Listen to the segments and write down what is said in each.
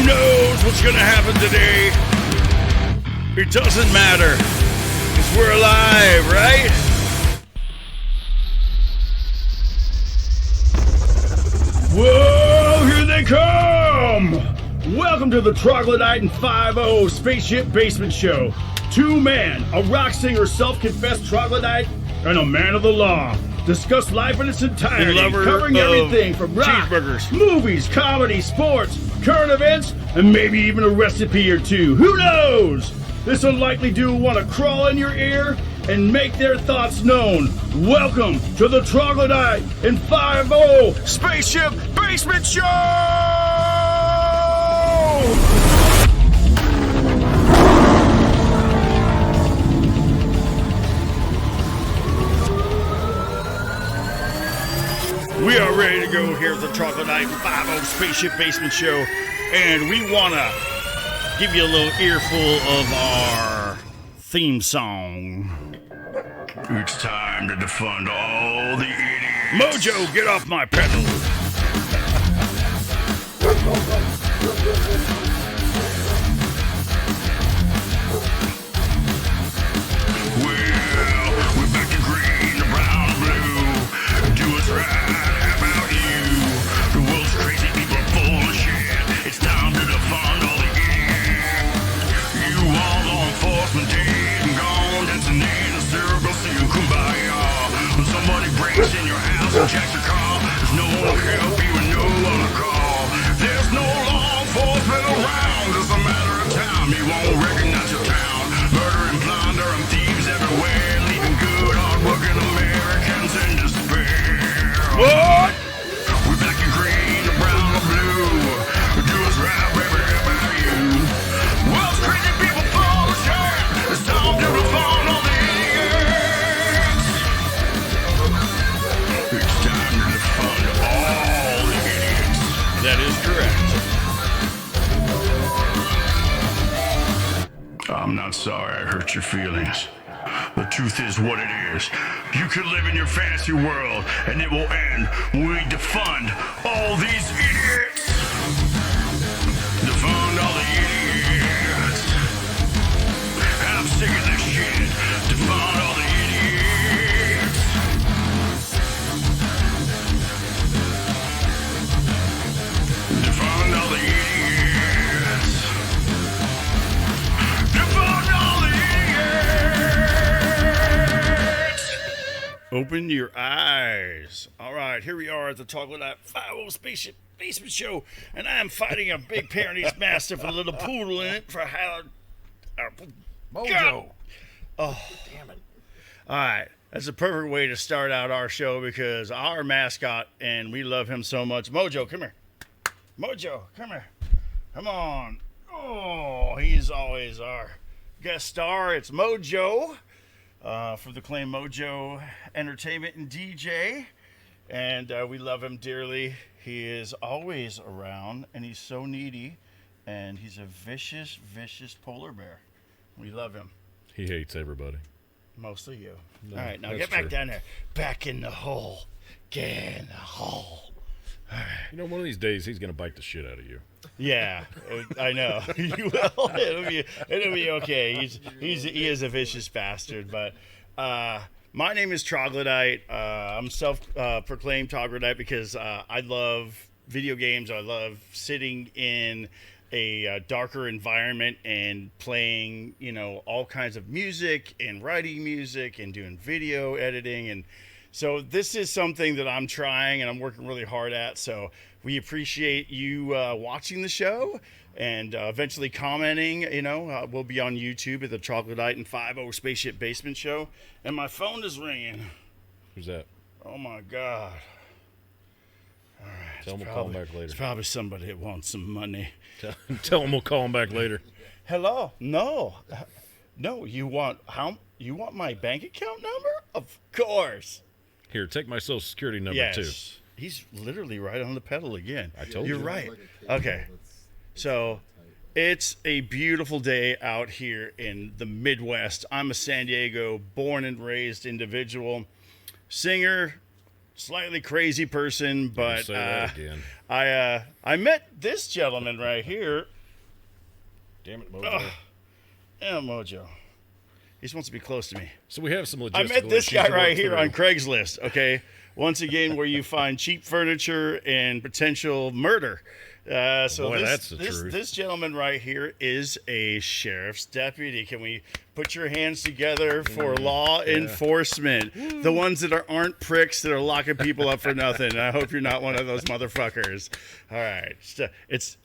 knows what's gonna happen today? It doesn't matter, because we're alive, right? Whoa, here they come! Welcome to the Troglodyte and 5-0 Spaceship Basement Show. Two-man, a rock singer, self-confessed troglodyte, and a man of the law. Discuss life in its entirety, covering everything from rock, movies, comedy, sports, current events, and maybe even a recipe or two. Who knows? This unlikely duo will want to crawl in your ear and make their thoughts known. Welcome to the Troglodyte and 5-0 Spaceship Basement Show! We are ready to go here at the Troglodyte and 5-0 Spaceship Basement Show, and we want to give you a little earful of our theme song. It's time to defund all the idiots. Mojo, get off my pedal. Well, we're back to green, brown, blue. Do us right. How about you? The world's crazy people are full of shit. It's time to defund all the idiots. You all law enforcement dead and gone, dancing in a circle, singing kumbaya. When somebody breaks in your house and jacks your car, there's no one to help you and no one to call. There's no law enforcement around. It's a matter of time. You won't recognize your town. Murder and plunder and thieves everywhere, leaving good, hard-working Americans in despair. What? We're black and green, brown and blue. Do us right, baby, how about you? World's crazy people full of shit. It's time to defund all the idiots. It's time to defund all the idiots. That is correct. I'm not sorry I hurt your feelings. The truth is what it is. You could live in your fantasy world, and it will end when we defund all these idiots. Defund all the idiots. I'm sick of this shit. Defund all the idiots. Defund all the idiots. Defund all the idiots. Open your eyes. All right, here we are at the Troglodyte 5-0 Spaceship Basement Show, and I am fighting a big Pyrenees Mastiff with a little poodle in it for Mojo. Oh, damn it. All right, that's a perfect way to start out our show because our mascot, and we love him so much. Mojo, come here. Mojo, come here. Come on. Oh, he's always our guest star. It's Mojo. For the claim Mojo Entertainment and DJ, and we love him dearly. He is always around, and he's so needy, and he's a vicious, vicious polar bear. We love him. He hates everybody. Mostly you. No, all right, now that's get back true. down there. Back in the hole. Get in the hole. All right. You know, one of these days he's gonna bite the shit out of you. Yeah, I know. You will. It'll be okay. He is a vicious bastard. But my name is Troglodyte. I'm self-proclaimed Troglodyte because I love video games. I love sitting in a darker environment and playing, all kinds of music and writing music and doing video editing. And so this is something that I'm trying and I'm working really hard at. So we appreciate you watching the show and eventually commenting. We'll be on YouTube at the Troglodyte and 5-0 Spaceship Basement Show. And my phone is ringing. Who's that? Oh, my God. All right. Tell him we'll call him back later. It's probably somebody that wants some money. Tell him we'll call him back later. Hello? No. No, you want my bank account number? Of course. Here, take my social security number too. He's literally right on the pedal again. I told you. You're right. Okay. So it's a beautiful day out here in the Midwest. I'm a San Diego born and raised individual, singer, slightly crazy person, but say that again. I met this gentleman right here Damn it, Mojo. Yeah, Mojo. He's supposed to be close to me. So we have some logistical I met this issues guy to work right here through. on Craigslist, okay? Once again, where you find cheap furniture and potential murder. So Boy, this, that's the this, truth. this gentleman right here is a sheriff's deputy. Can we put your hands together for law enforcement? The ones that aren't pricks that are locking people up for nothing. I hope you're not one of those motherfuckers. All right.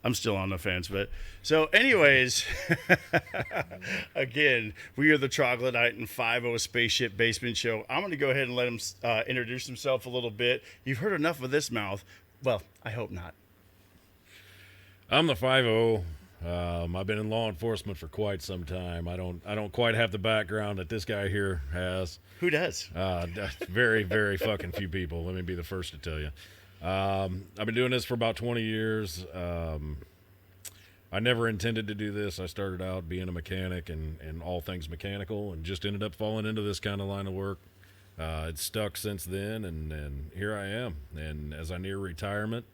I'm still on the fence, but so anyways, again, we are the Troglodyte and 5-0 Spaceship Basement Show. I'm going to go ahead and let him introduce himself a little bit. You've heard enough of this mouth. Well, I hope not. I'm the 5-0. I've been in law enforcement for quite some time. I don't quite have the background that this guy here has. Who does? Very, very fucking few people. Let me be the first to tell you. I've been doing this for about 20 years. I never intended to do this. I started out being a mechanic and all things mechanical, and just ended up falling into this kind of line of work. It's stuck since then, and here I am. And as I near retirement,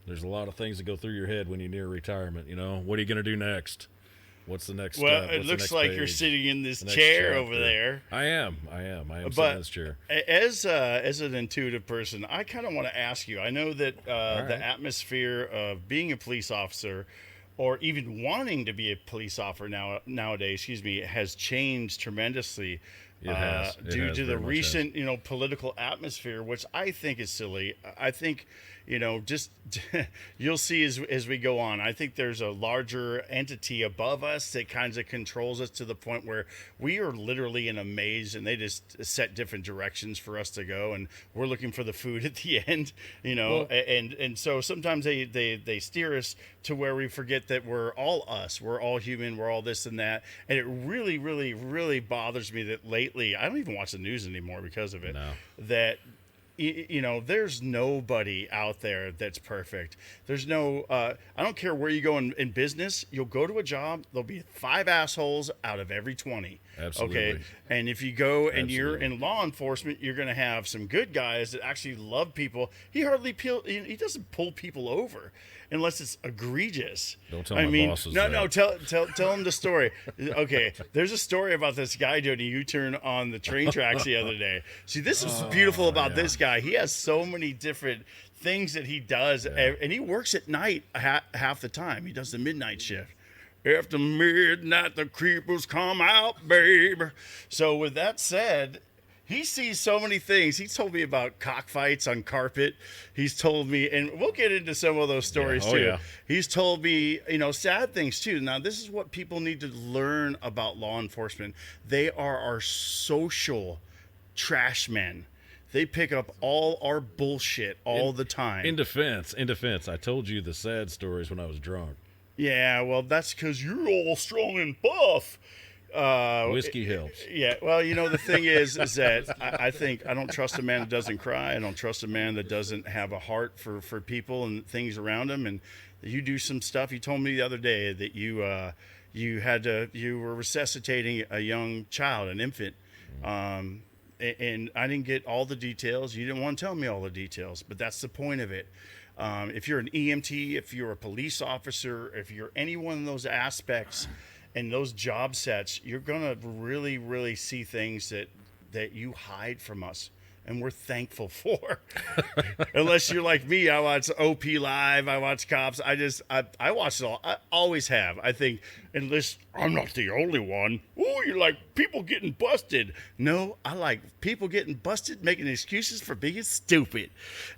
there's a lot of things that go through your head when you near retirement. You know, what are you going to do next? What's the next Well, step? it What's the looks next like page? you're sitting in this The next chair chapter. over there. I am sitting in this chair. As an intuitive person, I kind of want to ask you. I know that the atmosphere of being a police officer, or even wanting to be a police officer nowadays, has changed tremendously. It has. It Due has, to the very much recent, political atmosphere, which I think is silly. I think, just you'll see as we go on. I think there's a larger entity above us that kind of controls us to the point where we are literally in a maze, and they just set different directions for us to go, and we're looking for the food at the end, Well, and so sometimes they steer us to where we forget that we're all us, we're all human, we're all this and that, and it really, really, really bothers me that lately I don't even watch the news anymore because of it. No. That there's nobody out there that's perfect. There's no I don't care where you go in business. You'll go to a job, there'll be 5 assholes out of every 20. Absolutely. Okay, and if you go and you're Absolutely. in law enforcement, you're going to have some good guys that actually love people. He doesn't pull people over unless it's egregious. Don't tell my bosses that. No, tell him the story. Okay, there's a story about this guy doing a U-turn on the train tracks the other day. See, this is beautiful about this guy. He has so many different things that he does, and he works at night half the time. He does the midnight shift. After midnight, the creepers come out, babe. So with that said, he sees so many things. He's told me about cockfights on carpet. He's told me, and we'll get into some of those stories too. Yeah. He's told me, sad things too. Now, this is what people need to learn about law enforcement. They are our social trash men. They pick up all our bullshit all the time. In defense, I told you the sad stories when I was drunk. Yeah, well, that's because you're all strong and buff. Whiskey helps. Yeah, well, the thing is that I think I don't trust a man that doesn't cry. I don't trust a man that doesn't have a heart for people and things around him. And you do some stuff. You told me the other day that you were resuscitating a young child, an infant. And I didn't get all the details. You didn't want to tell me all the details, but that's the point of it. If you're an EMT, if you're a police officer, if you're any one of those aspects and those job sets, you're going to really, really see things that you hide from us. And we're thankful for. Unless you're like me, I watch OP Live, I watch Cops. I watch it all. I always have. I think, unless I'm not the only one. Oh, you like people getting busted. No, I like people getting busted, making excuses for being stupid.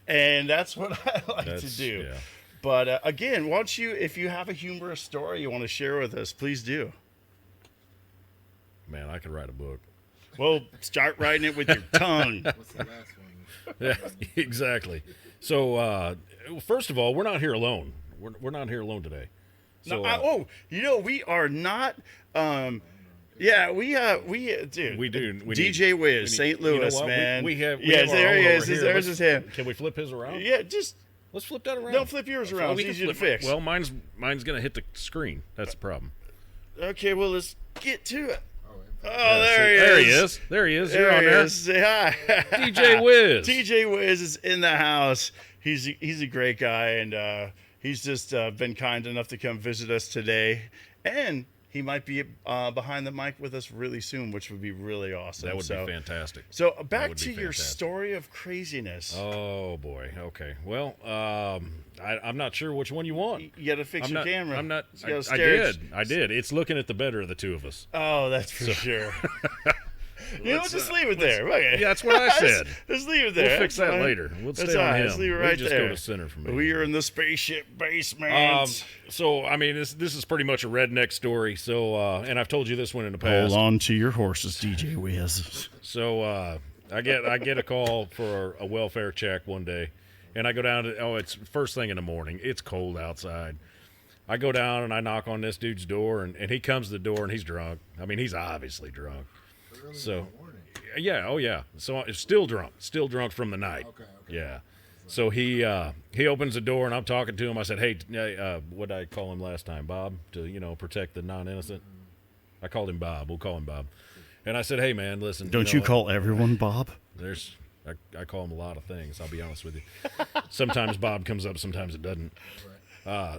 And that's what I like to do. Yeah. But again, if you have a humorous story you want to share with us, please do. Man, I could write a book. Well, start writing it with your tongue. What's the last one? Yeah, exactly. So, first of all, we're not here alone. We're not here alone today. So, we are not. Yeah, dude. we do. We DJ Whiz, St. Louis, what? man. We have Yes, our there own he over is. here. There's his hand. Can we flip his around? Yeah, just Let's flip that around. don't flip yours around. We It's can easy to flip- fix. Well, mine's gonna hit the screen. That's the problem. Okay, well, let's get to it. Oh, Yeah, there see, he There is. he is. There he is. There You're on he there. is. Say hi. DJ Whiz. DJ Whiz is in the house. He's a great guy, and He's just been kind enough to come visit us today, and he might be behind the mic with us really soon, which would be really awesome. That would be fantastic. So back to your story of craziness. Oh boy. Okay. Well, I'm not sure which one you want. You got to fix your camera. I'm not. I did. It's looking at the better of the two of us. Oh, that's for sure. You know what? Just leave it there. Okay. Yeah, that's what I said. Just leave it there. We'll fix that later. We'll stay on him. Just leave it right just there. Go to center for me. We are in the spaceship basement. So, I mean, this is pretty much a redneck story. So, and I've told you this one in the past. Hold on to your horses, DJ Whiz. So, I get a call for a welfare check one day, and I go down to it's first thing in the morning. It's cold outside. I go down and I knock on this dude's door, and he comes to the door and he's drunk. I mean, he's obviously drunk. So, yeah, oh yeah. So still drunk from the night. Okay. Yeah. So he opens the door and I'm talking to him. I said, hey, what did I call him last time, Bob? To protect the non-innocent. I called him Bob. We'll call him Bob. And I said, hey man, listen. Don't you call everyone Bob? I call him a lot of things. I'll be honest with you. Sometimes Bob comes up, sometimes it doesn't.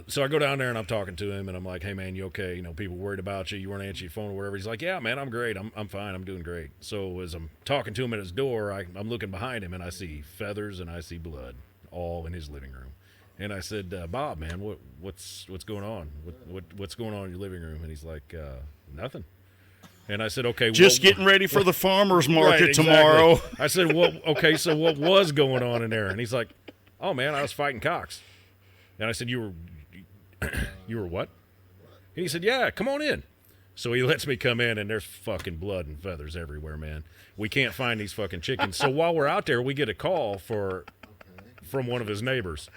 So I go down there and I'm talking to him and I'm like, hey man, you okay? People worried about you. You weren't answering your phone or whatever. He's like, yeah, man, I'm great. I'm fine. I'm doing great. So as I'm talking to him at his door, I'm looking behind him and I see feathers and I see blood all in his living room. And I said, Bob, man, what's going on? What's going on in your living room? And he's like, nothing. And I said, okay. Just getting ready for the farmer's market right, exactly. tomorrow. I said, well, okay, so what was going on in there? And he's like, oh man, I was fighting cocks. And I said, you were what? And he said, yeah, come on in. So he lets me come in, and there's fucking blood and feathers everywhere, man. We can't find these fucking chickens. So while we're out there, we get a call from one of his neighbors,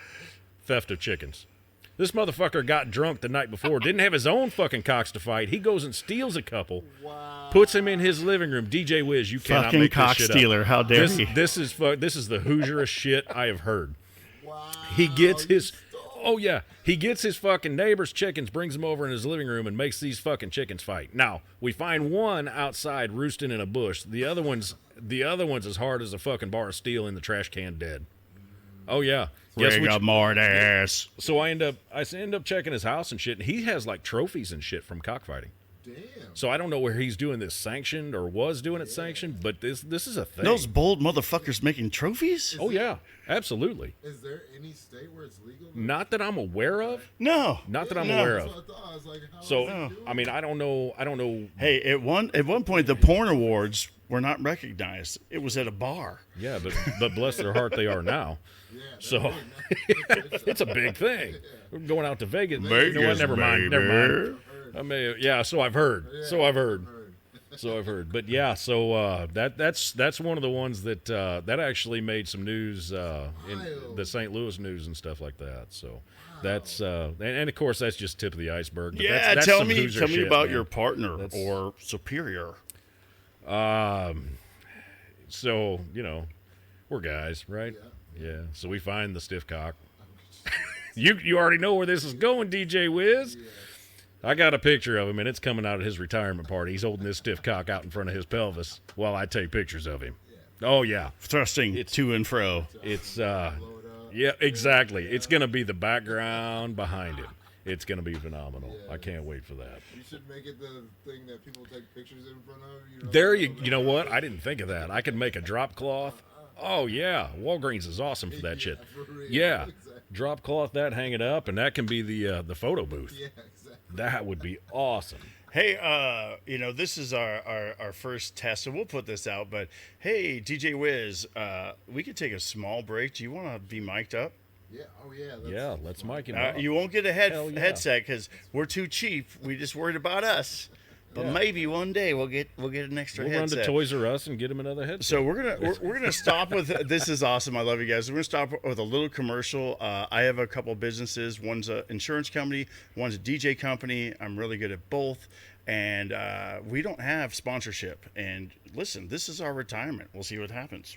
theft of chickens. This motherfucker got drunk the night before, didn't have his own fucking cocks to fight. He goes and steals a couple, puts him in his living room. DJ Whiz, you cannot fucking make cock this shit stealer. up. How dare he? This is the Hoosierest shit I have heard. Wow. He gets his... Oh, yeah. He gets his fucking neighbor's chickens, brings them over in his living room, and makes these fucking chickens fight. Now, we find one outside roosting in a bush. The other one's as hard as a fucking bar of steel in the trash can dead. Oh, yeah. Rigor-mortis. So I end up checking his house and shit, and he has, like, trophies and shit from cockfighting. Damn. So I don't know where he's doing this sanctioned or was doing it sanctioned, but this is a thing. Those bold motherfuckers making trophies? Oh, yeah. Absolutely. Is there any state where it's legal? Not that I'm aware of. No. Not that I'm No. aware That's of. what I thought. I was like, how So, is he doing I mean, I don't know. Hey, at one point, the porn awards were not recognized. It was at a bar. Yeah, but bless their heart, they are now. Yeah, So it's a big thing. We're going out to Vegas. Vegas, You know what? Never mind. baby. I may, yeah. So I've heard. But yeah. So that's one of the ones that actually made some news in the St. Louis news and stuff like that. So that's and of course that's just tip of the iceberg. But Yeah, that's tell some me Hoosier shit, about man. your partner That's- or superior. So we're guys, right? Yeah. So we find the stiff cock. You already know where this is going, DJ Whiz. I got a picture of him, and it's coming out at his retirement party. He's holding this stiff cock out in front of his pelvis while I take pictures of him. Oh, yeah. Thrusting to and fro. It's, yeah, exactly. It's going to be the background behind him. It's going to be phenomenal. I can't wait for that. You should make it the thing that people take pictures in front of. There you know what? I didn't think of that. I could make a drop cloth. Oh, yeah. Walgreens is awesome for that shit. for real. Yeah. Exactly. Drop cloth that, hang it up, and that can be the photo booth. Yeah, exactly. That would be awesome. Hey, this is our first test, so we'll put this out. But hey, DJ Whiz, we could take a small break. Do you want to be mic'd up? Yeah. Oh yeah. Yeah, let's mic him up. You won't get a Hell yeah. headset because we're too cheap. We just worried about us. But maybe one day we'll get an extra We'll run headset. to Toys R Us and get him another headset. So we're gonna stop with this is awesome. I love you guys. We're gonna stop with a little commercial. I have a couple businesses. One's an insurance company. One's a DJ company. I'm really good at both, and we don't have sponsorship. And listen, this is our retirement. We'll see what happens.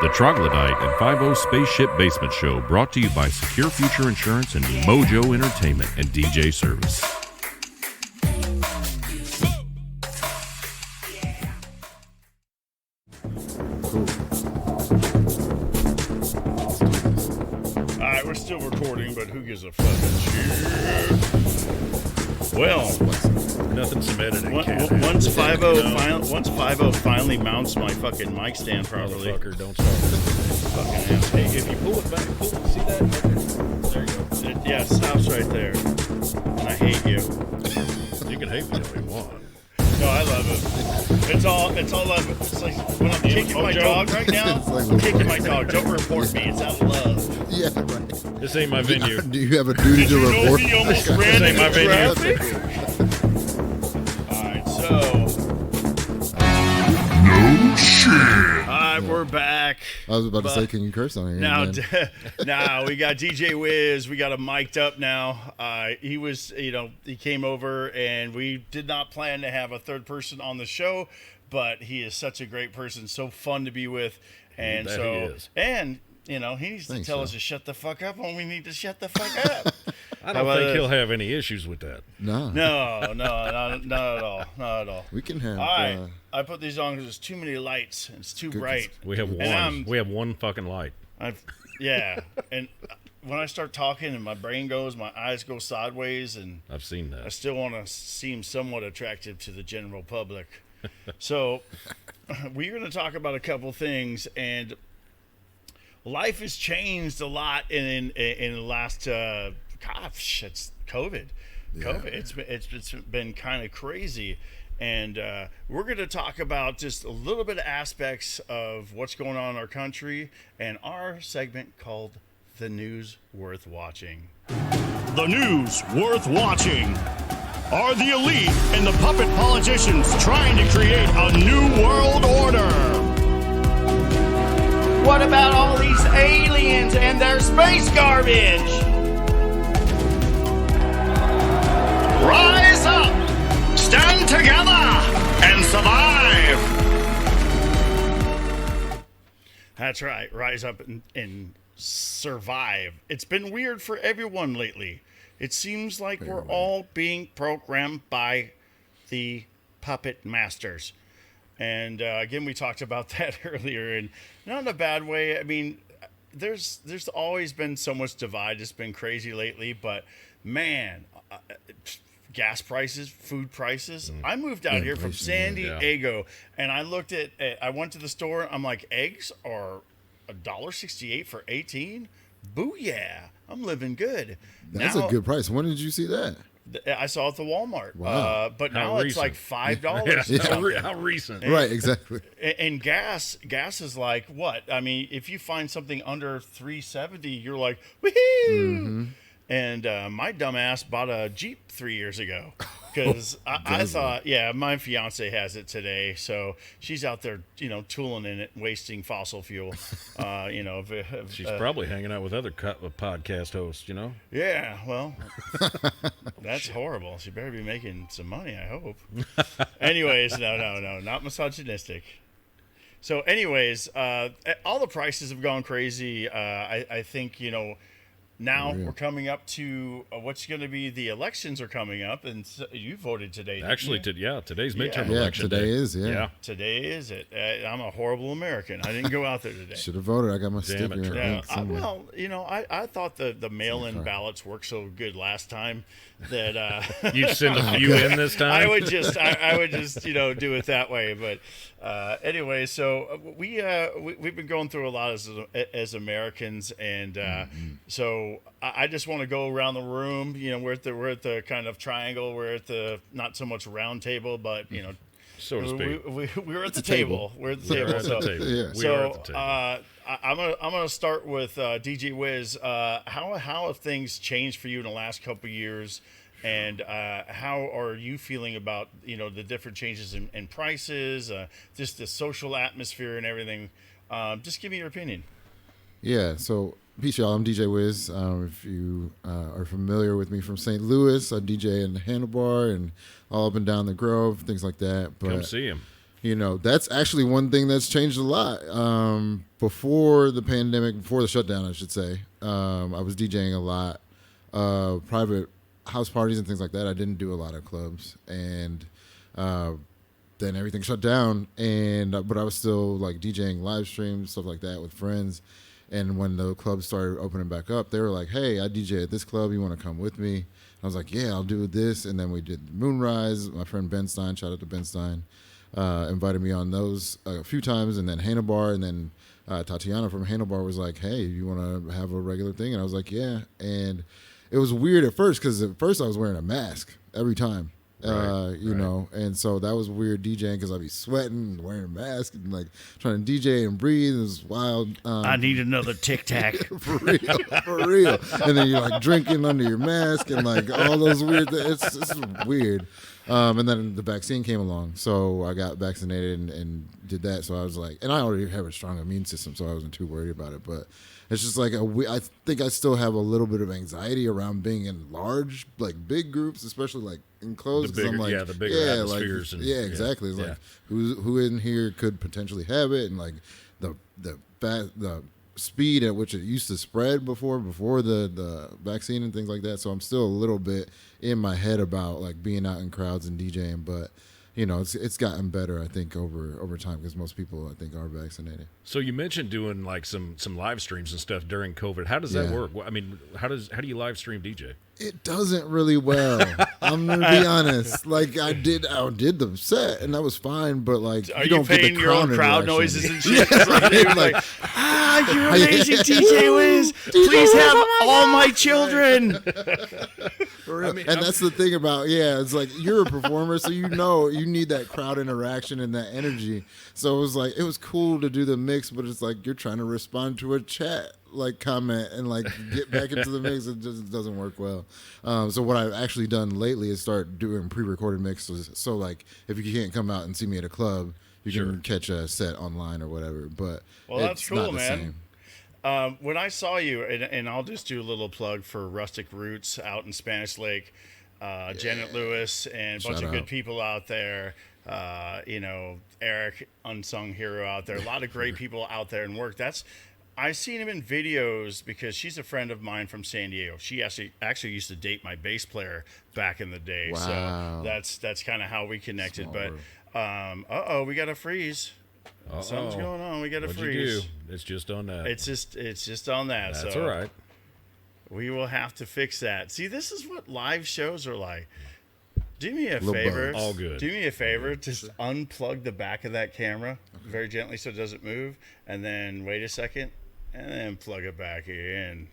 The Troglodyte and 50 Spaceship Basement Show, brought to you by Secure Future Insurance and Mojo Entertainment and DJ Service. we're still recording, but who gives a fucking shit? Well, Nothing some editing. once 5-0 finally mounts my fucking mic stand properly. Motherfucker, don't start. Fucking ass. Hey, if you pull it back, see that? There you go. Yeah, it stops right there. And I hate you. You can hate me if you want. No, I love it. It's all love. It's like when I'm kicking my dog right now. It's like I'm kicking my dog. Don't report me. It's out of love. Yeah, right. This ain't my venue. Do you have a duty Did to you know report? he almost This ran ain't my into venue. traffic? All right, so. No shit. All right, we're back. I was about to But say, can you curse on here? Now, man? now we got DJ Whiz. We got him mic'd up now. He was, he came over, and we did not plan to have a third person on the show, but he is such a great person, so fun to be with, and bet so he is. and he needs to Thanks, tell Phil. us to shut the fuck up when we need to shut the fuck up. I don't think he'll have any issues with that. No. No, not at all, not at all. We can have. All right, I put these on because there's too many lights. And it's too bright. We have And one. We have one fucking light. Yeah, and when I start talking and my brain goes, my eyes go sideways, and I've seen I that. still want to seem somewhat attractive to the general public. So we're going to talk about a couple things, and life has changed a lot in the last gosh, it's COVID. Yeah. COVID. It's been kind of crazy. And we're going to talk about just a little bit of aspects of what's going on in our country and our segment called The News Worth Watching. The News Worth Watching. Are the elite and the puppet politicians trying to create a new world order? What about all these aliens and their space garbage? Rise up! Stand together and survive! That's right. Rise up and survive. It's been weird for everyone lately. It seems like we're all being programmed by the puppet masters. And again, we talked about that earlier, and not in a bad way. I mean, there's always been so much divide. It's been crazy lately, but man, gas prices, food prices. I moved out here from San Diego, and I looked at. I went to the store. I'm like, eggs are $1.68 for 18. Booyah! I'm living good. That's now, a good price. When did you see that? I saw it at the Walmart. Wow. But How now it's recent. like $5. How recent? Right, exactly. And gas is like what? I mean, if you find something under $3.70, you're like, woohoo! Mm-hmm. And my dumbass bought a Jeep 3 years ago because I thought, my fiance has it today, so she's out there, tooling in it, wasting fossil fuel. She's probably hanging out with other podcast hosts, Yeah, well, that's horrible. She better be making some money, I hope. Anyways, no, not misogynistic. So, anyways, all the prices have gone crazy. I think, now we're coming up to what's going to be the elections are coming up, and so you voted today. Didn't Actually, you? today's midterm Yeah, election today day. is, Today is it. I'm a horrible American. I didn't go out there today. Should have voted. I got my Damn it, sticker. Trog. Yeah, I thought the mail-in ballots worked so good last time that You'd send a few in this time. I would just do it that way. But anyway, so we've been going through a lot as Americans, and so I just want to go around the room. We're at the kind of triangle. We're at the not so much round table, but so to speak. we're at the table. We're at the table. We're at the table. Yeah. We are at the table. I'm gonna start with DJ Whiz. How have things changed for you in the last couple of years, and how are you feeling about the different changes in prices, just the social atmosphere and everything? Just give me your opinion. Yeah, so peace, y'all. I'm DJ Whiz. If you are familiar with me from St. Louis, I DJ in the Handlebar and all up and down the Grove, things like that. But Come see him. that's actually one thing that's changed a lot. Before the pandemic, before the shutdown, I should say, I was DJing a lot, private house parties and things like that. I didn't do a lot of clubs, and then everything shut down. But I was still like DJing live streams, stuff like that with friends. And when the clubs started opening back up, they were like, "Hey, I DJ at this club. You want to come with me?" I was like, "Yeah, I'll do this." And then we did Moonrise. My friend Ben Stein, shout out to Ben Stein, invited me on those a few times. And then Handlebar, and then Tatiana from Handlebar was like, "Hey, you want to have a regular thing?" And I was like, "Yeah." And it was weird at first because at first I was wearing a mask every time. You know, and so that was weird DJing because I'd be sweating, wearing a mask, and like trying to DJ and breathe. It was wild. I need another Tic Tac. For real. And then you're like drinking under your mask and like all those weird things. It's weird. And then the vaccine came along, so I got vaccinated and did that. So I was like, and I already have a strong immune system, so I wasn't too worried about it. But it's just like I think I still have a little bit of anxiety around being in large, like big groups, especially like enclosed. The bigger, I'm like, the bigger atmospheres. Like, exactly. It's like who in here could potentially have it, and like the speed at which it used to spread before the vaccine and things like that. So I'm still a little bit in my head about like being out in crowds and DJing, but you know, it's gotten better, I think, over time because most people, I think, are vaccinated. So you mentioned doing like some live streams and stuff during COVID. How does that work? I mean, how do you live stream DJ? It doesn't really well. I'm gonna be honest. Like I did the set and that was fine, but like are you paying your own crowd noises and shit? Like, you're amazing, DJ Whiz. Please have all my children. I mean, and that's the thing about it's like you're a performer, so you know you need that crowd interaction and that energy. So it was like it was cool to do the mix, but it's like you're trying to respond to a chat like comment and like get back into the mix. It just doesn't work well. So what I've actually done lately is start doing pre-recorded mixes. So like if you can't come out and see me at a club, you can catch a set online or whatever. But that's cool, not the man. Same. When I saw you, and I'll just do a little plug for Rustic Roots out in Spanish Lake, Janet Lewis and a bunch of good people out there. You know, Eric, unsung hero out there. A lot of great people out there and work. I've seen him in videos because she's a friend of mine from San Diego. She actually used to date my bass player back in the day. Wow. So that's kind of how we connected. Small But we got a freeze. Something's going on. We got a freeze. You do? It's just on that. It's just on that. That's so all right. We will have to fix that. See, this is what live shows are like. Do me a Little favor. bugs. All good. Do me a favor. Just unplug the back of that camera very gently so it doesn't move, and then wait a second. And then plug it back in.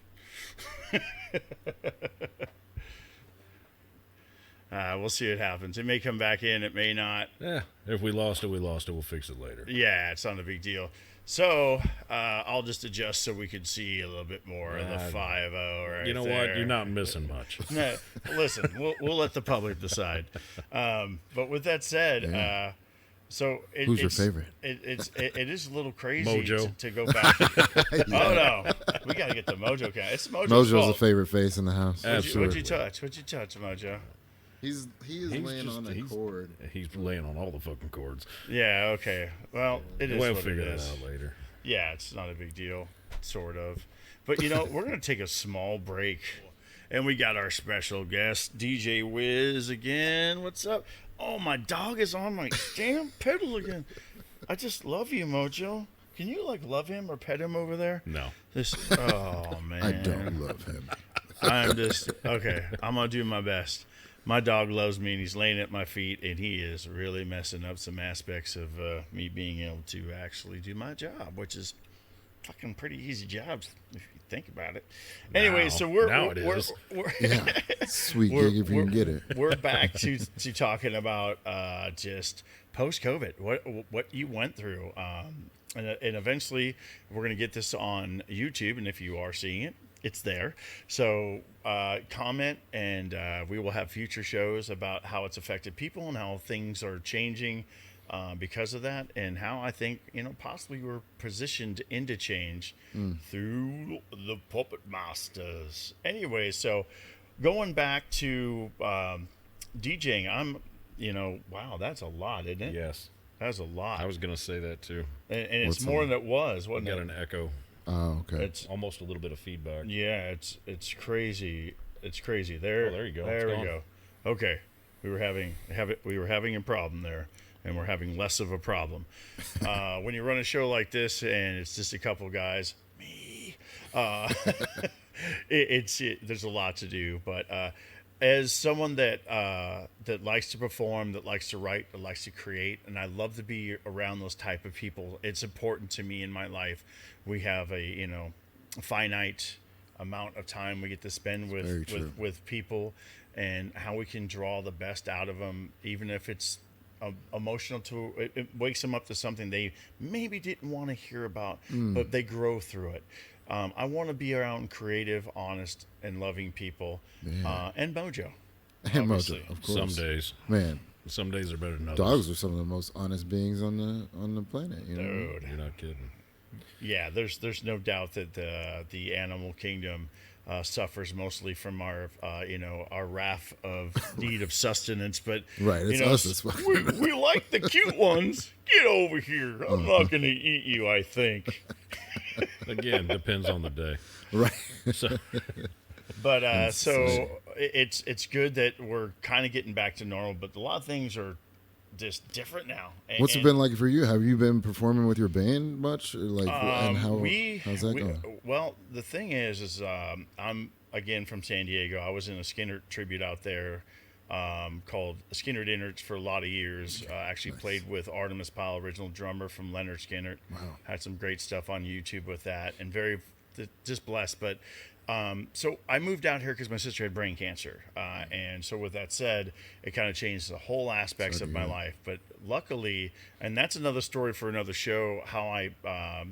We'll see what happens. It may come back in. It may not. Yeah. If we lost it, we lost it. We'll fix it later. Yeah, it's not a big deal. So I'll just adjust so we can see a little bit more of the 5-0 right You know there. what? You're not missing much. No, listen, we'll let the public decide. But with that said, so who's your favorite? It is a little crazy Mojo. to go back. Oh no, we got to get the Mojo count. It's Mojo's Mojo's fault. a favorite face in the house. What'd you touch, Mojo? He is laying on a cord. He's laying on all the fucking cords. Yeah. Okay. Well, it is We'll what figure it that is. out later. Yeah, it's not a big deal, sort of. But you know, we're gonna take a small break, and we got our special guest, DJ Whiz again. What's up? Oh, my dog is on my damn pedal again. I just love you, Mojo. Can you like love him or pet him over there? No. Oh man. I don't love him. I'm just okay. I'm gonna do my best. My dog loves me, and he's laying at my feet, and he is really messing up some aspects of me being able to actually do my job, which is fucking pretty easy job if you think about it. Anyway, so we're Sweet gig if you can get it. We're back to talking about just post-COVID, what you went through, and eventually we're gonna get this on YouTube, and if you are seeing it, it's there. So comment, and we will have future shows about how it's affected people and how things are changing because of that, and how I think possibly we're positioned into change through the puppet masters. Anyway, so going back to DJing, wow, that's a lot, isn't it? Yes. That's a lot. I was going to say that too. And it's more than it was, wasn't We got it? an echo. Oh, okay. It's Almost a little bit of feedback. Yeah, it's crazy. It's crazy. There. Oh, there you go. There It's we gone. go. Okay, we were having a problem there, and we're having less of a problem. When you run a show like this, and it's just a couple guys, me, There's a lot to do, but as someone that likes to perform, that likes to write, that likes to create, and I love to be around those type of people. It's important to me in my life. We have a finite amount of time we get to spend with people, and how we can draw the best out of them, even if it's emotional. It wakes them up to something they maybe didn't want to hear about, but they grow through it. I want to be around creative, honest, and loving people, and Mojo. And obviously. Mojo, of course. Some days, man. Some days are better than others. Dogs are some of the most honest beings on the planet. You know? Dude. You're not kidding. Yeah, there's no doubt that the animal kingdom suffers mostly from our our wrath of need of sustenance. But right, it's us that's we like the cute ones. Get over here. I'm not going to eat you, I think. Again, depends on the day. Right. So, but it's good that we're kind of getting back to normal. But a lot of things are just different now. What's it been like for you? Have you been performing with your band much? And how's that going? Well, the thing is I'm again from San Diego. I was in a Skinner tribute out there called Skinner Dinners for a lot of years. Actually Nice. played with Artemis Powell, original drummer from Leonard Skinner. Wow. Had some great stuff on YouTube with that, and very just blessed. But so I moved out here because my sister had brain cancer, and so with that said, it kind of changed the whole aspects of my life. But luckily, and that's another story for another show, how I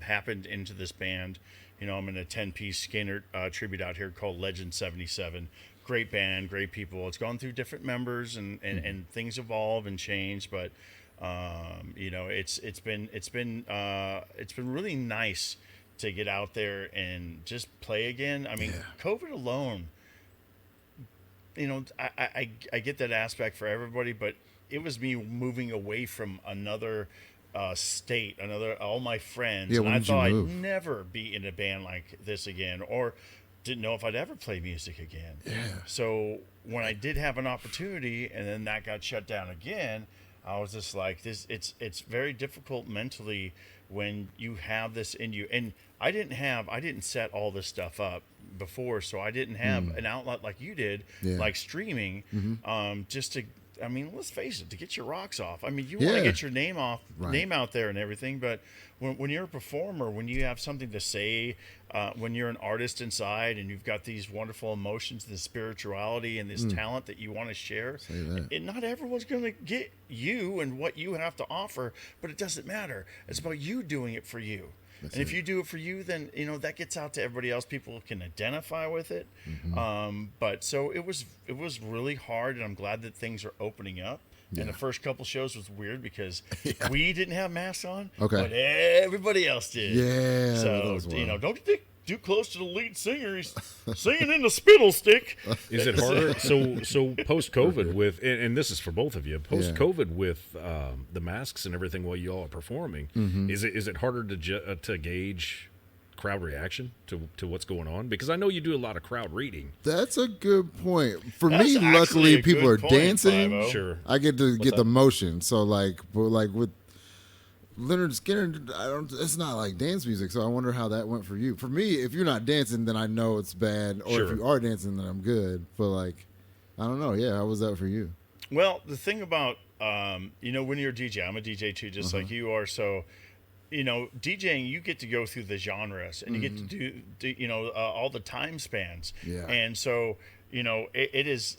happened into this band. I'm in a 10-piece Skinner tribute out here called Legend 77. Great band, great people. It's gone through different members, and things evolve and change. But it's been really nice to get out there and just play again. I mean, COVID alone, I get that aspect for everybody, but it was me moving away from another state, all my friends, and I thought I'd never be in a band like this again, or didn't know if I'd ever play music again. Yeah. So when I did have an opportunity, and then that got shut down again, I was just like, it's very difficult mentally when you have this in you. And I didn't set all this stuff up before, so I didn't have an outlet like you did, like streaming, just to, let's face it, to get your rocks off. You want to get your name out there and everything, but when you're a performer, when you have something to say, when you're an artist inside and you've got these wonderful emotions, this spirituality and this talent that you want to share, and not everyone's going to get you and what you have to offer, but it doesn't matter. It's about you doing it for you. And if you do it for you, then that gets out to everybody else. People can identify with it. But so it was really hard, and I'm glad that things are opening up. And the first couple shows was weird because we didn't have masks on, but everybody else did. Yeah. So don't get too close to the lead singer. He's singing in the spittle stick. Is it harder? So post COVID with, and this is for both of you, post COVID with the masks and everything while you all are performing, is it harder to gauge crowd reaction to what's going on? Because I know you do a lot of crowd reading. That's a good point. For That's me, luckily, actually a people good are point, dancing. Fivo. Sure. I get to get up? the motion. So like with Leonard Skinner, it's not like dance music. So I wonder how that went for you. For me, if you're not dancing, then I know it's bad. Or if you are dancing, then I'm good. But like, I don't know. Yeah, how was that for you? Well, the thing about when you're a DJ, I'm a DJ too, just like you are. So DJing, you get to go through the genres, and you get to do all the time spans. Yeah. And so it is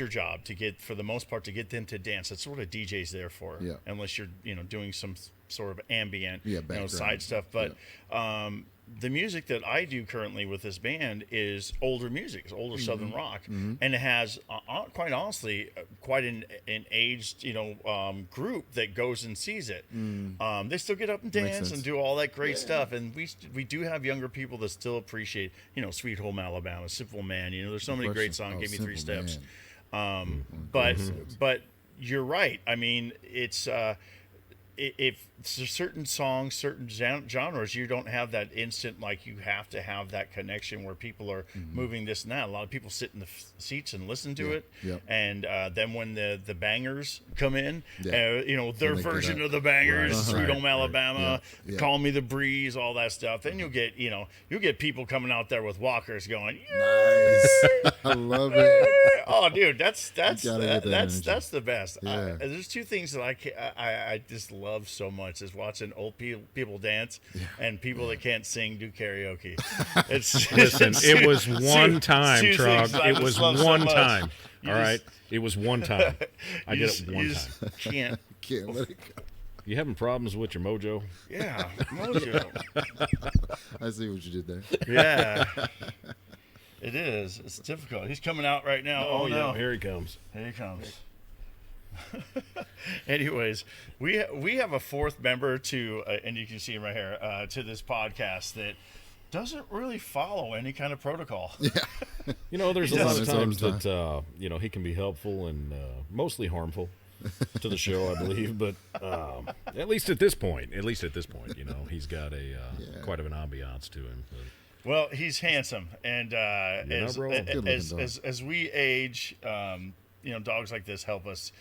your job to get, for the most part, to get them to dance. That's what a DJ's there for. Yeah. Unless you're doing some sort of ambient side stuff. But the music that I do currently with this band is older music. It's older Southern rock, and it has quite honestly quite an aged group that goes and sees it. They still get up and dance and do all that great stuff, and we do have younger people that still appreciate Sweet Home Alabama, Simple Man. There's so many great songs. Give Me Three Steps. But you're right. It's if certain songs, certain genres, you don't have that instant, like you have to have that connection where people are moving this and that. A lot of people sit in the seats and listen to it, and then when the bangers come in, you know, their version of the bangers, Sweet Home Alabama, Call Me the Breeze, all that stuff. Then you'll get people coming out there with walkers going, Nice. I love it. Oh, dude, that's that the best. Yeah. There's two things that I just love so much is watching old people dance and people that can't sing do karaoke. Listen, it was one time, Trog. It was one time. All right, it was one time. I get it one time. Can't let it go. You having problems with your Mojo? Yeah, Mojo. I see what you did there. Yeah. It is. It's difficult. He's coming out right now. Oh no. Here he comes. Here he comes. Anyways, we have a fourth member to, and you can see him right here, to this podcast that doesn't really follow any kind of protocol. Yeah. You know, there's a lot of times that, you know, he can be helpful and mostly harmful to the show, I believe. But at least at this point, you know, he's got a quite of an ambiance to him. But. Well, he's handsome, and as we age, you know, dogs like this help us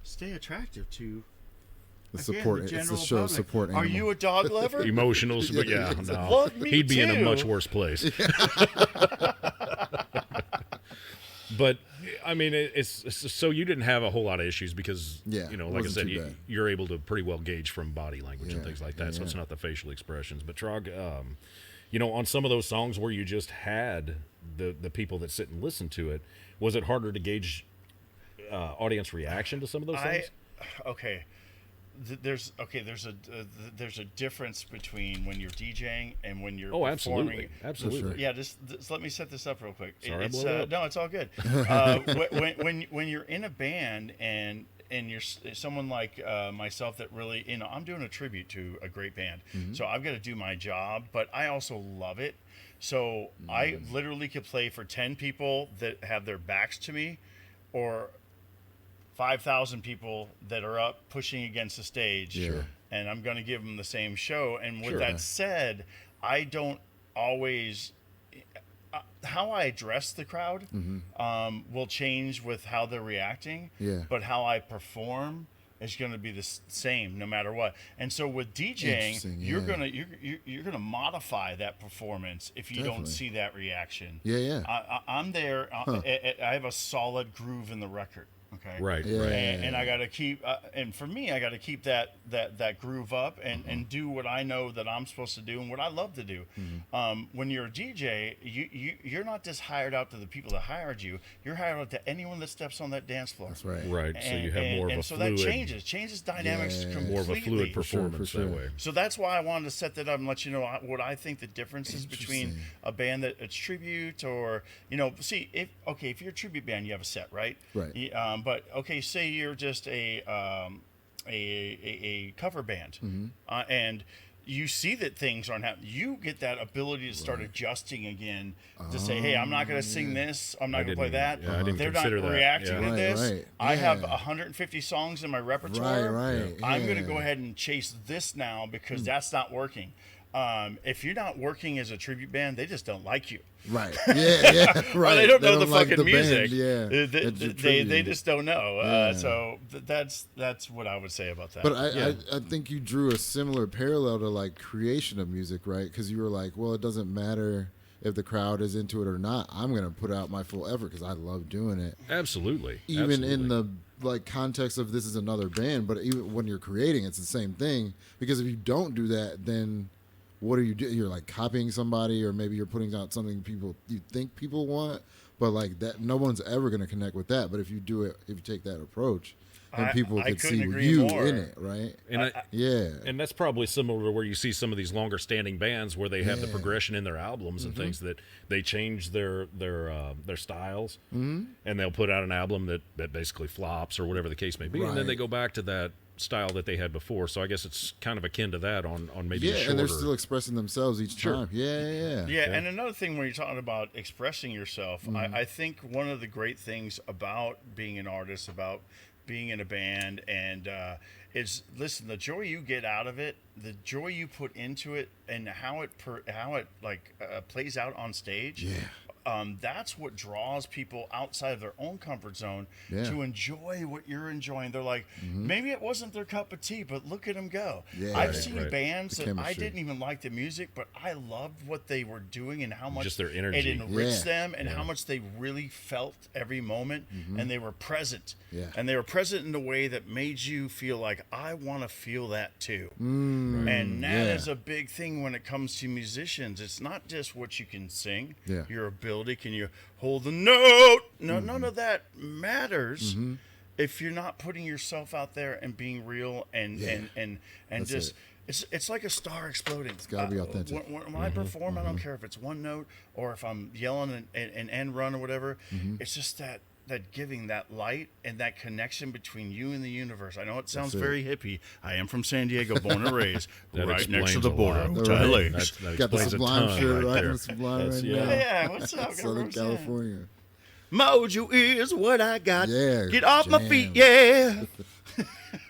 stay attractive to the support. It's the show public. Support animal. Are you a dog lover? Emotional, but yeah, no, he'd be in a much worse place. But I mean, it's so you didn't have a whole lot of issues because you know, like I said, you're able to pretty well gauge from body language and things like that. So it's not the facial expressions. But Trog, you know, on some of those songs where you just had the people that sit and listen to it, was it harder to gauge audience reaction to some of those songs? There's a difference between when you're DJing and when you're performing. Absolutely. Yeah, just let me set this up real quick. Sorry, no, it's all good. When you're in a band and you're someone like myself that really, you know, I'm doing a tribute to a great band, so I've got to do my job, but I also love it. So I literally could play for 10 people that have their backs to me, or 5,000 people that are up pushing against the stage, and I'm going to give them the same show. And with that said, I don't always how I address the crowd will change with how they're reacting. But how I perform is going to be the same no matter what. And so with DJing, you're gonna modify that performance if you don't see that reaction. I'm there. I have a solid groove in the record. Okay. Right. And I got to keep, and for me, I got to keep that groove up and do what I know that I'm supposed to do and what I love to do. When you're a DJ, you're not just hired out to the people that hired you. You're hired out to anyone that steps on that dance floor. That's right. Right. So you have more of a so fluid. that changes dynamics completely. More of a fluid performance that way. So that's why I wanted to set that up and let you know what I think the difference is between a band that it's tribute or, you know, see, if you're a tribute band, you have a set, right? Right. But okay, say you're just a cover band, and you see that things aren't happening. You get that ability to start adjusting again to say, "Hey, I'm not going to sing this. I'm not going to play that." They're not reacting to this. I have 150 songs in my repertoire. I'm going to go ahead and chase this now because that's not working. If you're not working as a tribute band, they just don't like you. Right. Yeah. Right. Or they don't know the like fucking music. Band. They just don't know. So that's what I would say about that. But I think you drew a similar parallel to like creation of music, right? Because you were like, well, it doesn't matter if the crowd is into it or not. I'm going to put out my full effort because I love doing it. Absolutely. Even in the like context of this is another band, but even when you're creating, it's the same thing. Because if you don't do that, then what are you doing? You're like copying somebody, or maybe you're putting out something you think people want, but like that, no one's ever going to connect with that. But if you do it, if you take that approach, then people can see you in it, right? And and that's probably similar to where you see some of these longer standing bands where they have the progression in their albums and things that they change their styles, and they'll put out an album that basically flops or whatever the case may be, and then they go back to that style that they had before. So I guess it's kind of akin to that on maybe a shorter... and they're still expressing themselves each time. Yeah. And another thing when you're talking about expressing yourself, I think one of the great things about being an artist, about being in a band, and listen, the joy you get out of it, the joy you put into it, and how it plays out on stage. Yeah. That's what draws people outside of their own comfort zone to enjoy what you're enjoying. They're like, maybe it wasn't their cup of tea, but look at them go. Yeah, I've seen bands the that I chemistry. didn't even like the music, but I loved what they were doing and how much Just their energy. it enriched them, and how much they really felt every moment, and they were present. Yeah. And they were present in a way that made you feel like, I want to feel that too. And that is a big thing when it comes to musicians. It's not just what you can sing, your ability. Can you hold the note? No, none of that matters if you're not putting yourself out there and being real and That's just it's like a star exploding. It's gotta be authentic. When I perform, I don't care if it's one note or if I'm yelling an end run or whatever. It's just that giving that light and that connection between you and the universe. I know it sounds very hippie. I am from San Diego, born and raised, That right next to explains the a border lot. of Tyler. That Got the explains a Sublime ton shirt right there. the Sublime That's- right yeah. now. Yeah, what's up? Southern California. Mojo is what I got. Yeah, Get off my jam. feet, yeah.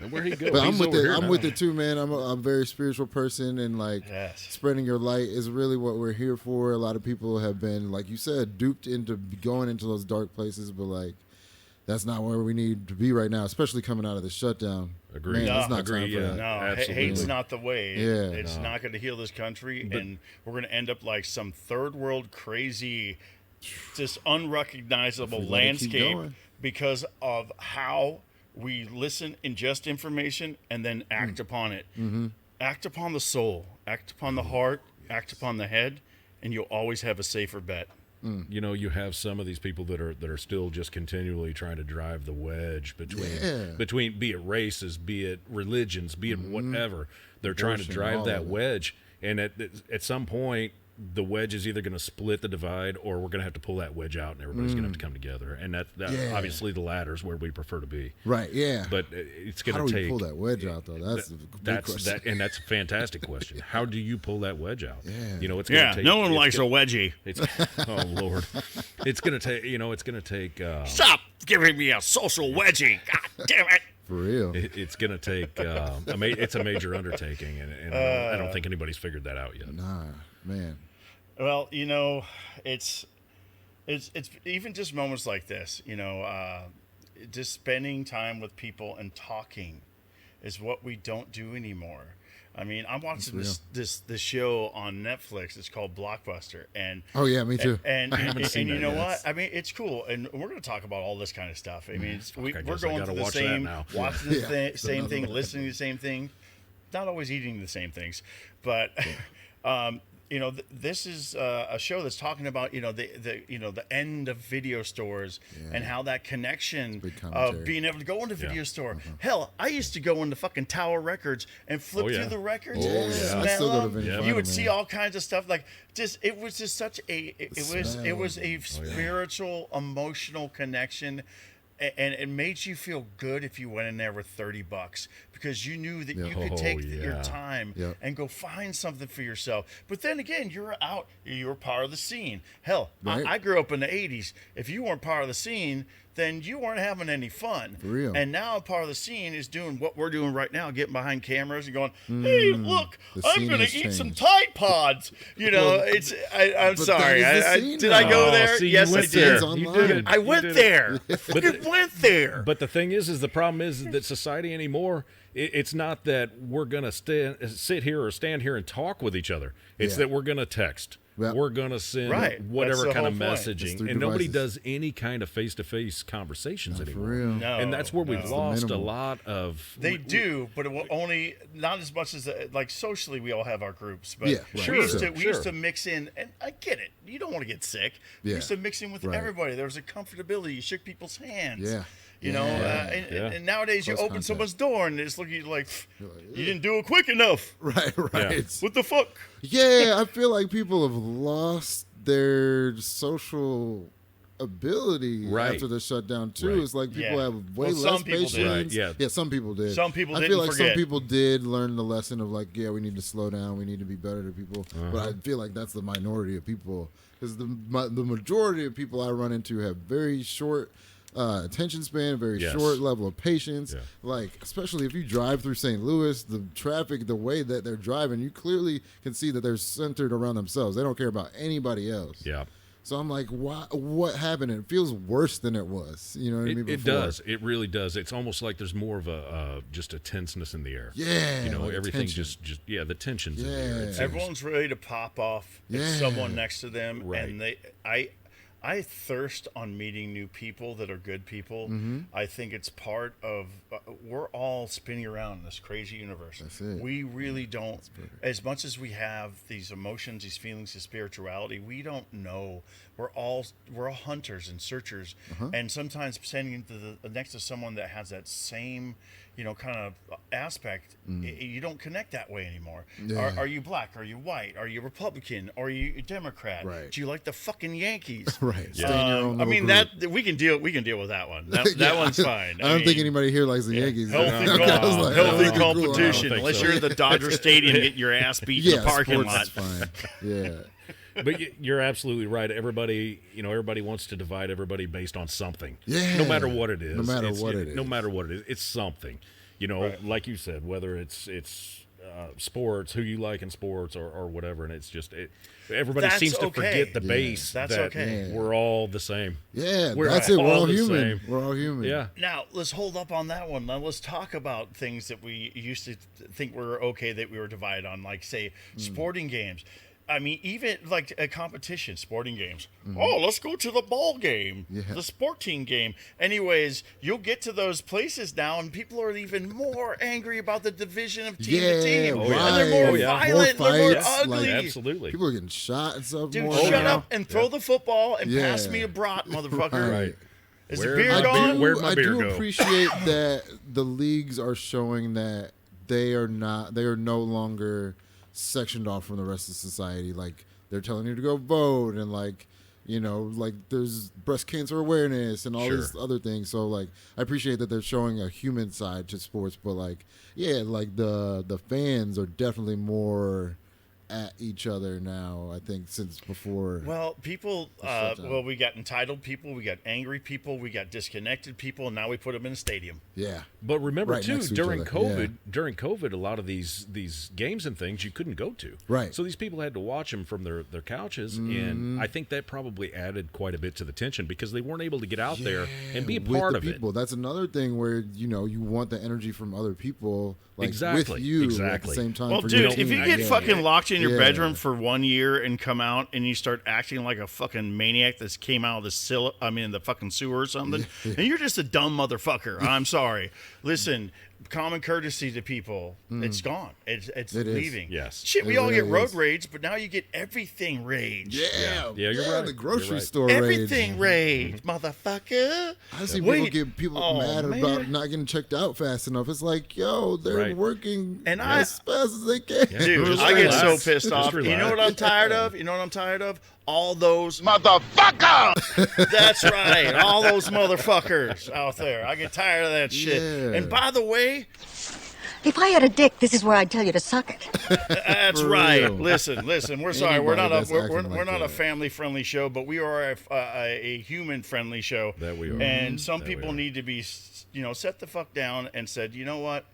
And where he go? But I'm He's with over it. here I'm now. with it too, man. I'm a very spiritual person, and like spreading your light is really what we're here for. A lot of people have been, like you said, duped into going into those dark places, but like that's not where we need to be right now, especially coming out of the shutdown. Agreed. Man, No, it's not agreed, time for yeah. that. No, Absolutely. hate's not the way. Yeah. It's not going to heal this country, and we're going to end up like some third world crazy, just unrecognizable If we let it keep landscape going. because of how we listen, ingest information, and then act upon it. Act upon the soul, act upon the heart, act upon the head, and you'll always have a safer bet. You know, you have some of these people that are still just continually trying to drive the wedge between be it races, be it religions, be it whatever. They're trying to Abortion, drive all that of it. wedge, and at some point, the wedge is either going to split the divide, or we're going to have to pull that wedge out, and everybody's going to have to come together. And that obviously the latter is where we prefer to be. Right? Yeah. But it's How going do to we take pull that wedge out though? That's a big question. and that's a fantastic question. How do you pull that wedge out? Yeah. You know, it's going to take. no one it's likes a gonna- wedgie. It's oh Lord, it's going to take. You know, it's going to take. Stop giving me a social wedgie. God damn it. For real. It's going to take. It's a major undertaking, and I don't think anybody's figured that out yet. Nah, man. Well, you know, it's even just moments like this, you know, just spending time with people and talking is what we don't do anymore. I mean, I'm watching this show on Netflix. It's called Blockbuster, and Oh yeah, me too. and seen you that know yet. what? I mean, it's cool, and we're going to talk about all this kind of stuff. I mean, we're guess I going gotta through the watch that same, now. watching the Yeah. same thing, listening to the same thing, not always eating the same things, but. You know, this is a show that's talking about the end of video stores and how that connection big of commentary. being able to go into video store. Hell, I used to go into fucking Tower Records and flip Oh, yeah. through the records. Oh, and yeah. smell I still go to them. Vinnie You Vinyl, would see man. all kinds of stuff. Like, it was just such a it was a spiritual, emotional connection. And it made you feel good if you went in there with $30 because you knew that you could take your time Yep. and go find something for yourself. But then again, you're part of the scene. Hell, Right. I grew up in the 80s. If you weren't part of the scene, then you weren't having any fun. For real. And now part of the scene is doing what we're doing right now, getting behind cameras and going, hey, look, the I'm scene going to has eat some changed. Tide Pods. You know, Well, I'm but sorry. that is the I scene did I now. go Oh, there? see, you Yes, I went did. there. Online. You did it. I You went did it. there. I fucking went there. But the thing is the problem is that society anymore, it's not that we're going to sit here or stand here and talk with each other. It's Yeah. that we're going to text. Yep. We're going to send Right. whatever That's the kind of whole point. It's messaging. through And nobody devices. does any kind of face-to-face conversations For anymore. real. No, And that's where we've no. lost a minimal. lot of... They do, but it will only not as much as like socially. We all have our groups, but Yeah, right. we used Sure, to we used sure. to mix in, and I get it. You don't want to get sick. We Yeah. used to mix in with Right. everybody. There was a comfortability. You shook people's hands. Yeah. You know, Yeah. and nowadays you Close open contact. someone's door and they just look at you like, you didn't do it quick enough. Right, right. What the fuck? Yeah, I feel like people have lost their social ability Right. after the shutdown too. Right. It's like people Yeah. have way Well, some less people did. patience. Right, yeah. Some people did. Some people I didn't feel like forget. some people did learn the lesson of like, yeah, we need to slow down. We need to be better to people. But I feel like that's the minority of people because the majority of people I run into have very short attention span, very Yes. short level of patience. Yeah. Like, especially if you drive through St. Louis, the traffic, the way that they're driving, you clearly can see that they're centered around themselves. They don't care about anybody else. Yeah. So I'm like, what happened? It feels worse than it was. You know what I mean? It Before. does. It really does. It's almost like there's more of a just a tenseness in the air. Yeah. You know, like everything tension. just the tension's in the air. Yeah. It seems. Everyone's ready to pop off at Yeah. someone next to them, Right. and I thirst on meeting new people that are good people. Mm-hmm. I think it's part of we're all spinning around in this crazy universe. That's it. We really don't, as much as we have these emotions, these feelings, this spirituality. We don't know. We're all hunters and searchers, Uh-huh. and sometimes standing next to someone that has that same, kind of aspect, you don't connect that way anymore. Yeah. Are you black? Are you white? Are you Republican? Are you Democrat? Right. Do you like the fucking Yankees? Right. Stay in your own I little mean group. that we can deal with that one. That Yeah, one's fine. I don't think mean, anybody here likes the Yankees. Healthy, Okay, I was like, healthy okay, cool. competition. I don't think Unless so. you're at the Dodger Stadium getting your ass beat in Yeah, the parking sports lot. is fine. Yeah. But you're absolutely right. Everybody wants to divide everybody based on something. Yeah. No matter what it is. No matter It's- what it No is. matter what it is. It's something. Like you said, whether it's sports, who you like in sports or whatever, and it's just everybody That's seems to okay. forget the Yeah. base That's that okay. we're all the same. Yeah, We're that's it. We're all all the human. same. We're all human. Yeah. Now let's hold up on that one. Now let's talk about things that we used to think were okay that we were divided on, like say sporting games. I mean, even like a competition, sporting games. Oh, let's go to the ball game, Yeah. the sporting game. Anyways, you'll get to those places now, and people are even more angry about the division of team Yeah, to team. right. And they're more Oh, yeah. violent, More they're more fights, ugly. like- Absolutely. People are getting shot and stuff. Dude, more shut now. up and throw the football and Yeah. pass me a brat, motherfucker. Right. Is Where the beer my gone? beer- where'd my I beer do go? appreciate that the leagues are showing that they are no longer sectioned off from the rest of society. Like, they're telling you to go vote, and like there's breast cancer awareness and all these Sure. other things. So like, I appreciate that they're showing a human side to sports, but like, yeah, like the fans are definitely more at each other now, I think, since before. Well, people, shutdown. we got entitled people, we got angry people, we got disconnected people, and now we put them in a stadium. Yeah. But remember Right too, next to each during other, COVID, a lot of these games and things you couldn't go to. Right. So these people had to watch them from their couches, and I think that probably added quite a bit to the tension because they weren't able to get out there and be a with part the of people. it. That's another thing where you want the energy from other people, like Exactly, with you at the exactly. same time. Well, for dude, your if team. you get Yeah. fucking locked in your Yeah. bedroom for 1 year and come out and you start acting like a fucking maniac that's came out of the fucking sewer or something, and you're just a dumb motherfucker. I'm sorry. Listen, common courtesy to people, it's gone. It's It is. leaving. Yes. Shit, we It all get really road is. rage, but now you get everything rage. Yeah, Yeah, you're right. The grocery You're right. store Everything rage. rage, motherfucker. I see Wait. people Oh, mad man. about not getting checked out fast enough. It's like, yo, they're Right. working And as fast as they can. Dude, Just I get so relax. pissed Just off. You know relax. what I'm tired of? You know what I'm tired of? All those motherfuckers. That's right. All those motherfuckers out there. I get tired of that shit. Yeah. And by the way, If I had a dick, this is where I'd tell you to suck it. that's For right. real. Listen. We're sorry. We're not Anybody that's we're acting like not a that. family-friendly show, but we are a human-friendly show. That we are. And some That we people are. need to be, set the fuck down and said, you know what?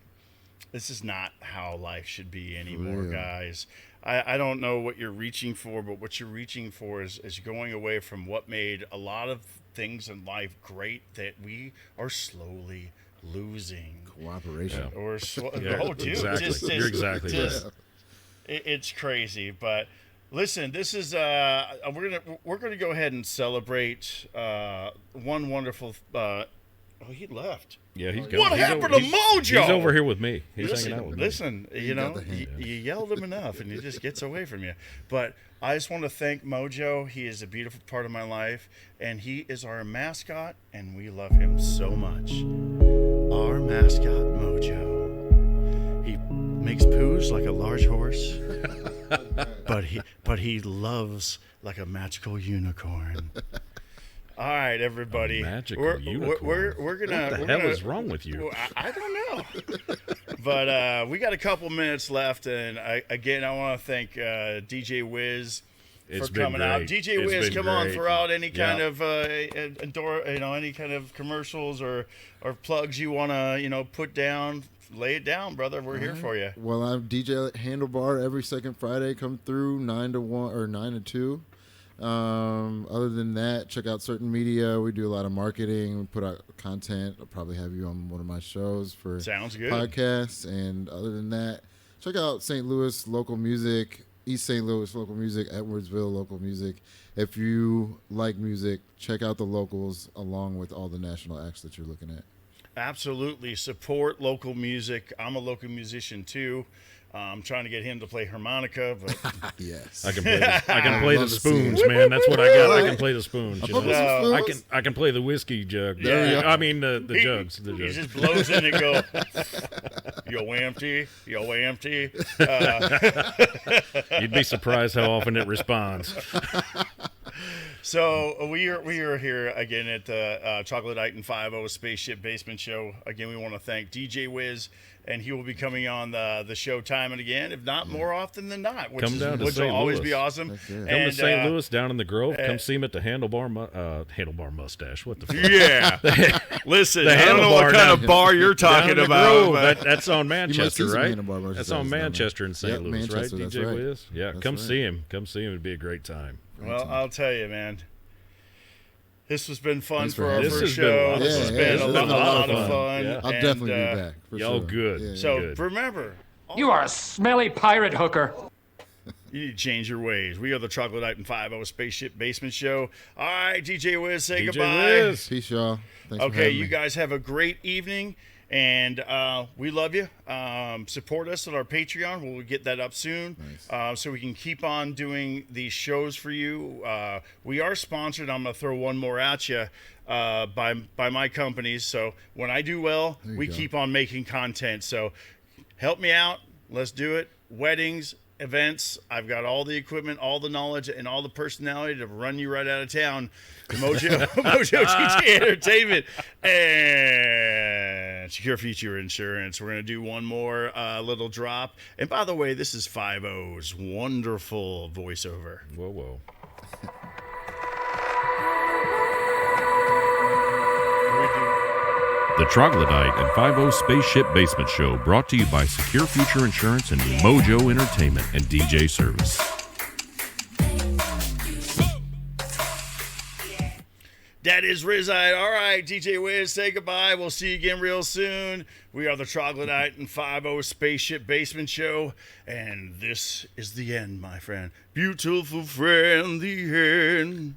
This is not how life should be anymore, real. guys. I don't know what you're reaching for, but what you're reaching for is going away from what made a lot of things in life great that we are slowly losing. Cooperation. Or Yeah, oh, dude, exactly. You're exactly right. It's crazy. But listen, this is we're gonna go ahead and celebrate one wonderful. He left. Yeah, he's What gone. He's happened over- to Mojo? He's over here with me. He's hanging out with me. Listen, you got know, the hint. you yelled him enough, and he just gets away from you. But I just want to thank Mojo. He is a beautiful part of my life, and he is our mascot, and we love him so much. Our mascot, Mojo. He makes poos like a large horse, but he loves like a magical unicorn. All right, everybody. Magical unicorn. We're gonna. What the we're hell gonna- is wrong with you? Well, I don't know. But we got a couple minutes left, and I want to thank DJ WIZ It's for been coming out. great. DJ It's Whiz, been come on, great. throw out any kind Yeah. of any kind of commercials or plugs you want to put down. Lay it down, brother. We're here for you. Well, I'm DJ Handlebar every second Friday. Come through 9 to 1 or 9 to 2. Other than that, check out Certain Media. We do a lot of marketing. We put out content. I'll probably have you on one of my shows for Sounds good. podcasts. And other than that, check out St. Louis local music, East St. Louis local music, Edwardsville local music. If you like music, check out the locals along with all the national acts that you're looking at. Absolutely. Support local music. I'm a local musician too. I'm trying to get him to play harmonica, but Yes. I can play the love to see spoons, it. man. That's what I got. I can play the spoons. You fuck with know? some I spoons. can play the whiskey jug. There you go. I mean the jugs. The he jugs. just blows in and go, yo empty. You'd be surprised how often it responds. So we are here again at the Troglodyte and 5-0 Spaceship Basement Show. Again, we want to thank DJ Whiz, and he will be coming on the show time and again, if not more often than not, which Come down to will St. always Louis. be awesome. Heck yeah. Come And, to St. Louis down in the Grove. Come see him at the handlebar mustache. What the fuck? Yeah. Listen, The I don't know what handlebar kind down- of bar you're Down talking in the about. Grove. but- That's on see Manchester, some right? handlebar That's merchandise on down there. Manchester and St. Yep, Louis, Manchester, right? that's DJ right. Whiz. Yeah, That's come right. see him. Come see him. It'd be a great time. Well, I'll tell you, man. This has been fun Thanks for for our having first me. show. This This has has been been a a lot of fun. fun. Yeah. I'll and, definitely be back. For Y'all sure. good. Yeah, yeah. So Good. remember, You are a smelly pirate hooker. you need to change your ways. We are the Troglodyte and 5-0 Spaceship Basement Show. All right, DJ Whiz, say DJ goodbye. Whiz. Peace, y'all. Thanks for Okay, having you me. guys have a great evening, and we love you. Support us at our Patreon. We'll get that up soon, so we can keep on doing these shows for you. We are sponsored. I'm gonna throw one more at you by my companies. So when I do well, we go. keep on making content. So help me out. Let's do it. Weddings, events. I've got all the equipment, all the knowledge, and all the personality to run you right out of town. Mojo DJ Entertainment and Secure Future Insurance. We're going to do one more little drop. And by the way, this is 5-0's wonderful voiceover. Whoa, whoa. The Troglodyte and 5-0 Spaceship Basement Show, brought to you by Secure Future Insurance and Mojo Entertainment and DJ Service. That is Rizite. All right, DJ Whiz, say goodbye. We'll see you again real soon. We are the Troglodyte and 5-0 Spaceship Basement Show, and this is the end, my friend. Beautiful friend, the end.